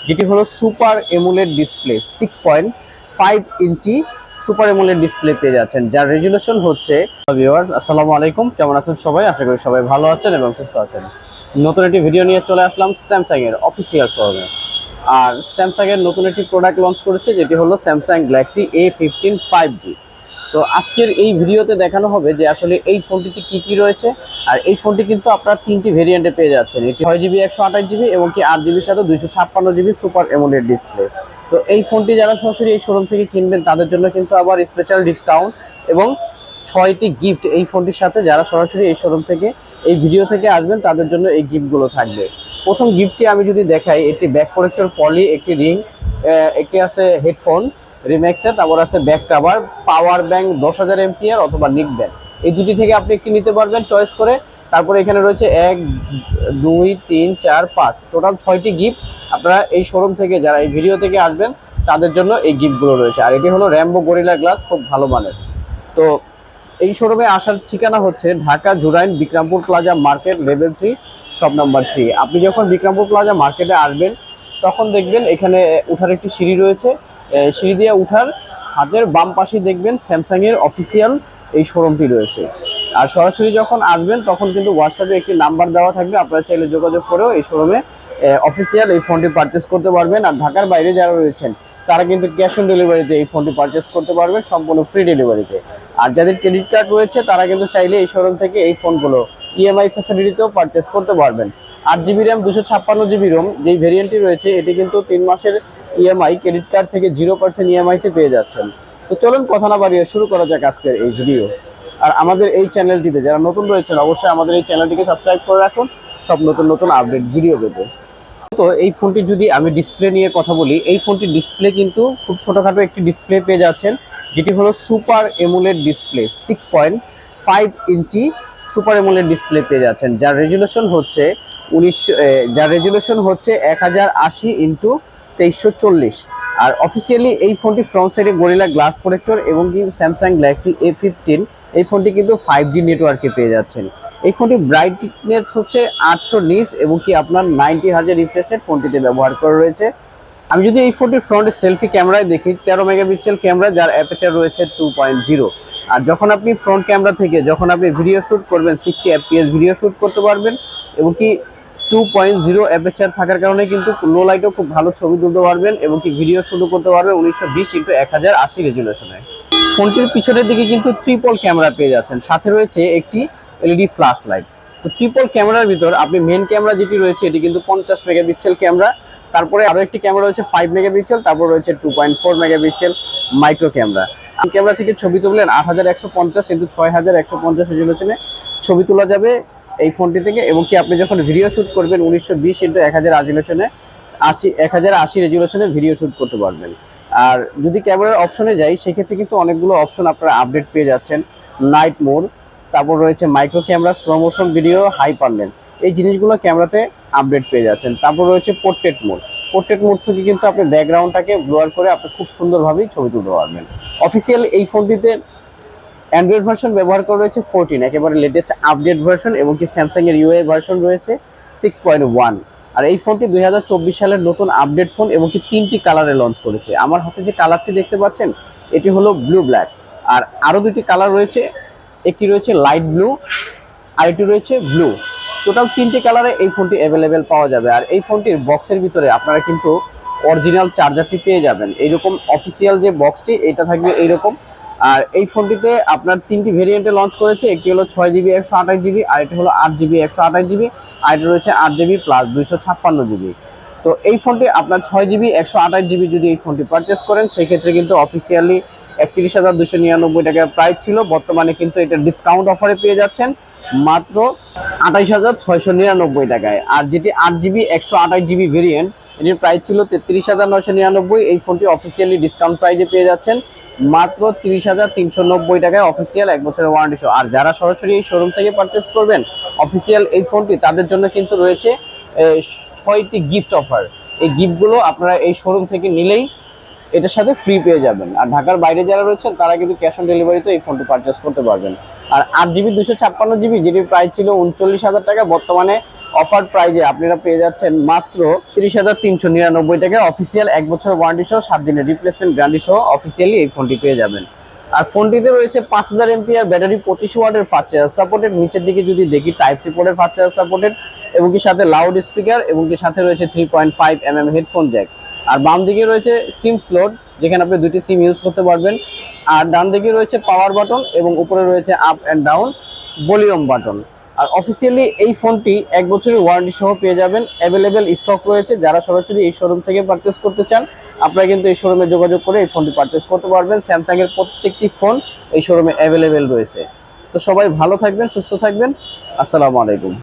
যেটি হলো super AMOLED display 6.5 ইঞ্চি super AMOLED display পেয়ে যাচ্ছেন, যার রেজুলেশন হচ্ছে। ভিউয়ার্স আসসালামু আলাইকুম, কেমন আছেন সবাই? আশা করি সবাই ভালো আছেন এবং সুস্থ আছেন। নতুন একটি ভিডিও নিয়ে চলে আসলাম স্যামসাং এর অফিসিয়াল শোরুমে। আর স্যামসাং এর নতুন একটি প্রোডাক্ট লঞ্চ করেছে, যেটি হলো স্যামসাং গ্যালাক্সি A15 5G। তো আজকের এই ভিডিওতে দেখানো হবে যে আসলে এই ফোনটিতে কি কি রয়েছে। আর এই ফোনটি কিন্তু আপনারা তিনটি ভেরিয়েন্টে পেয়ে যাচ্ছেন, এটি 6GB 128GB এবং কি 8GBর সাথে 256GB সুপার এমোলেড ডিসপ্লে। তো এই ফোনটি যারা সরাসরি এই শোরুম থেকে কিনবেন তাদের জন্য কিন্তু আবার স্পেশাল ডিসকাউন্ট এবং 6টি গিফট এই ফোনটির সাথে। যারা সরাসরি এই শোরুম থেকে এই ভিডিও থেকে আসবেন তাদের জন্য এই গিফটগুলো থাকবে। প্রথম গিফটটি আমি যদি দেখাই, একটি ব্যাক প্রোটেক্টর পলি, একটি রিং, একটি আছে হেডফোন রিম্যাক্সের, তারপর আছে back cover, power bank 10,000 MPR অথবা নিক ব্যান্ড। এই দুটি থেকে আপনি একটি নিতে পারবেন চয়েস করে। তারপরে এখানে রয়েছে 1 2 3 4 5 টোটাল 6টি গিফট আপনারা এই শোরুম থেকে যারা এই ভিডিও থেকে আসবেন তাদের জন্য এই গিফটগুলো রয়েছে। আর এটি হলো র্যাম্বো গরিলা গ্লাস, খুব ভালো মানের। তো এই শোরুমে আসার ঠিকানা হচ্ছে Dhaka Jurain Bikrampur plaza market level 3 shop number 3। আপনি যখন বিক্রমপুর প্লাজা মার্কেটে আসবেন তখন দেখবেন এখানে উঠার একটি সিঁড়ি রয়েছে, সিঁড়ি দিয়ে উঠার হাতের বাম পাশে দেখবেন স্যামসাং এর অফিসিয়াল এই শোরুমটি রয়েছে। আর সরাসরি যখন আসবেন তখন কিন্তু হোয়াটসঅ্যাপে একটি নাম্বার দেওয়া থাকবে, আপনারা চাইলে যোগাযোগ করেও এই শোরুমে অফিসিয়াল এই ফোনটি পারচেস করতে পারবেন। আর ঢাকার বাইরে যারা রয়েছেন তারা কিন্তু ক্যাশ অন ডেলিভারিতে এই ফোনটি পারচেস করতে পারবেন, সম্পূর্ণ ফ্রি ডেলিভারিতে। আর যাদের ক্রেডিট কার্ড রয়েছে তারা কিন্তু চাইলে এই শোরুম থেকে এই ফোনগুলো ইএমআই ফ্যাসিলিটিতেও পারচেস করতে পারবেন। 8GB র্যাম 256GB রোম যেই ভেরিয়েন্টটি রয়েছে এটি কিন্তু 3 মাসের ইএমআই ক্রেডিট কার্ড থেকে 0% ইএমআইতে পেয়ে যাচ্ছেন। তো চলুন কথা না বাড়িয়ে শুরু করা যাক আজকের এই ভিডিও। আর আমাদের এই চ্যানেলটিতে যারা নতুন রয়েছেন অবশ্যই আমাদের এই চ্যানেলটিকে সাবস্ক্রাইব করে রাখুন সব নতুন নতুন আপডেট ভিডিও পেতে। তো এই ফোনটি যদি আমি ডিসপ্লে নিয়ে কথা বলি, এই ফোনটির ডিসপ্লে কিন্তু খুব ছোটোখাটো একটি ডিসপ্লে পেয়ে যাচ্ছেন, যেটি হলো সুপার এমোলেড ডিসপ্লে 6.5 ইঞ্চি সুপার এমোলেড ডিসপ্লে পেয়ে যাচ্ছেন, যার রেজুলেশন হচ্ছে 1080x2340। আর অফিসিয়ালি এই ফোনটি ফ্রন্ট সাইডে গরিলা গ্লাস প্রোটেক্টর এবং কি স্যামসাং গ্যালাক্সি A15 এই ফোনটি কিন্তু 5G নেটওয়ার্কে পেয়ে যাচ্ছেন। এই ফোনটি ব্রাইটনেস হচ্ছে 800 নিটস এবং কি আপনার 90,000 রিফ্রেশ ফোনটিতে ব্যবহার করা রয়েছে। আমি যদি এই ফোনটির ফ্রন্টের সেলফি ক্যামেরায় দেখি 13 মেগাপিক্সেল ক্যামেরা, যার অ্যাপারচার রয়েছে 2.0। আর যখন আপনি ফ্রন্ট ক্যামেরা থেকে যখন আপনি ভিডিও শ্যুট করবেন 60 fps ভিডিও শ্যুট করতে পারবেন এবং কি 2.0 অ্যাপারচার থাকার কারণে কিন্তু লো লাইটেও খুব ভালো ছবি তুলতে পারবেন এবং কি ভিডিও শুরু করতে পারবেন 1920x1080 রেজুলেশনে। ফোনটির পিছনের দিকে কিন্তু ট্রিপল ক্যামেরা পেয়ে যাচ্ছেন, সাথে রয়েছে একটি এলইডি ফ্ল্যাশ লাইট। তো ট্রিপল ক্যামেরার ভিতর আপনি মেন ক্যামেরা যেটি রয়েছে এটি কিন্তু 50 মেগাপিক্সেল ক্যামেরা, তারপরে আরো একটি ক্যামেরা রয়েছে 5 মেগাপিক্সেল, তারপর রয়েছে 2.4 মেগাপিক্সেল মাইক্রো ক্যামেরা। ক্যামেরা থেকে ছবি তুললেন 8150x6150 রেজুলেশনে ছবি তোলা যাবে এই ফোনটি থেকে এবং কি আপনি যখন ভিডিও শুট করবেন 1920x1080 রেজুলেশনে ভিডিও শুট করতে পারবেন। আর যদি ক্যামেরার অপশনে যাই সেক্ষেত্রে কিন্তু অনেকগুলো অপশন আপনারা আপডেট পেয়ে যাচ্ছেন, নাইট মোড, তারপর রয়েছে micro camera, slow motion video, hyper lens, এই জিনিসগুলো ক্যামেরাতে আপডেট পেয়ে যাচ্ছেন। তারপর রয়েছে পোর্ট্রেট মোড থেকে কিন্তু আপনি ব্যাকগ্রাউন্ডটাকে ব্লার করে আপনি খুব সুন্দরভাবেই ছবি তুলতে পারবেন। অফিসিয়াল এই ফোনটিতে অ্যান্ড্রয়েড ভার্সন ব্যবহার করা রয়েছে 14, একেবারে লেটেস্ট আপডেট ভার্সন এবং কি স্যামসাং এর ইউআই ভার্সন রয়েছে 6.1। আর এই ফোনটি 2024 সালের নতুন আপডেট ফোন এবং কি 3টি কালারে লঞ্চ করেছে। আমার হাতে যে কালারটি দেখতে পাচ্ছেন এটি হলো ব্লু ব্ল্যাক, আর আরও দুটি কালার রয়েছে, একটি রয়েছে লাইট ব্লু আর একটি রয়েছে ব্লু। টোটাল 3টি কালারে এই ফোনটি অ্যাভেলেবেল পাওয়া যাবে। আর এই ফোনটির বক্সের ভিতরে আপনারা কিন্তু অরিজিনাল চার্জারটি পেয়ে যাবেন, এইরকম অফিসিয়াল যে বক্সটি এটা থাকবে এইরকম। আর এই ফোনটিতে আপনার 3টি ভেরিয়েন্টে লঞ্চ করেছে, একটি হলো 6GB 128GB, আর এটি হলো 8GB 128GB, আর এটি রয়েছে 8GB প্লাস 256GB। তো এই ফোনটি আপনার 6GB 128GB যদি এই ফোনটি পারচেস করেন সেক্ষেত্রে কিন্তু অফিসিয়ালি 31,299 টাকা প্রাইস ছিল, বর্তমানে কিন্তু এটা ডিসকাউন্ট অফারে পেয়ে যাচ্ছেন মাত্র 28,699 টাকায়। আর যেটি 8GB 128GB ভেরিয়েন্ট এটির প্রাইস ছিল 33,999, এই ফোনটি অফিসিয়ালি ডিসকাউন্ট প্রাইসে পেয়ে যাচ্ছেন মাত্র 30,390 টাকায় অফিসিয়াল 1 বছরের ওয়ারেন্টি সহ। আর যারা সরাসরি এই শোরুম থেকে পারচেস করবেন অফিসিয়াল এই ফোনটি তাদের জন্য কিন্তু রয়েছে 6টি গিফট অফার। এই গিফটগুলো আপনারা এই শোরুম থেকে নিলেই এটার সাথে ফ্রি পেয়ে যাবেন। আর ঢাকার বাইরে যারা রয়েছেন তারা কিন্তু ক্যাশ অন ডেলিভারিতে এই ফোনটি পারচেস করতে পারবেন। আর 8GB 256GB যেটির প্রাইস ছিল 39,000 টাকা, বর্তমানে অফার প্রাইজে আপনারা পেয়ে যাচ্ছেন মাত্র 30,399 টাকায় অফিসিয়াল 1 বছর ওয়ারেন্টি সহ 7 দিনের রিপ্লেসমেন্ট গ্যারান্টি সহ অফিসিয়ালি এই ফোনটি পেয়ে যাবেন। আর ফোনটিতে রয়েছে 5000 এমপিআর ব্যাটারি, 25 ওয়াটের ফাস্ট চার্জ সাপোর্টেড। নিচের দিকে যদি দেখি টাইপ সি পোর্টের ফাস্ট চার্জ সাপোর্টেড, এবং কি সাথে লাউড স্পিকার, এবং কি সাথে রয়েছে 3.5 হেডফোন জ্যাক। আর বাম দিকে রয়েছে সিম স্লট, যেখানে আপনি দুটি সিম ইউজ করতে পারবেন। আর ডান দিকে রয়েছে পাওয়ার বাটন, এবং উপরে রয়েছে up and down volume button. আর অফিসিয়ালি এই ফোনটি 1 বছরের ওয়ারেন্টি সহ পেয়ে যাবেন। অ্যাভেলেবেল স্টক রয়েছে। যারা সরাসরি এই শোরুম থেকে পারচেস করতে চান, আপনারা কিন্তু এই শোরুমে যোগাযোগ করে এই ফোনটি পারচেস করতে পারবেন। স্যামসাং এর প্রত্যেকটি ফোন এই শোরুমে অ্যাভেলেবেল রয়েছে। তো সবাই ভালো থাকবেন, সুস্থ থাকবেন। আসসালামু আলাইকুম।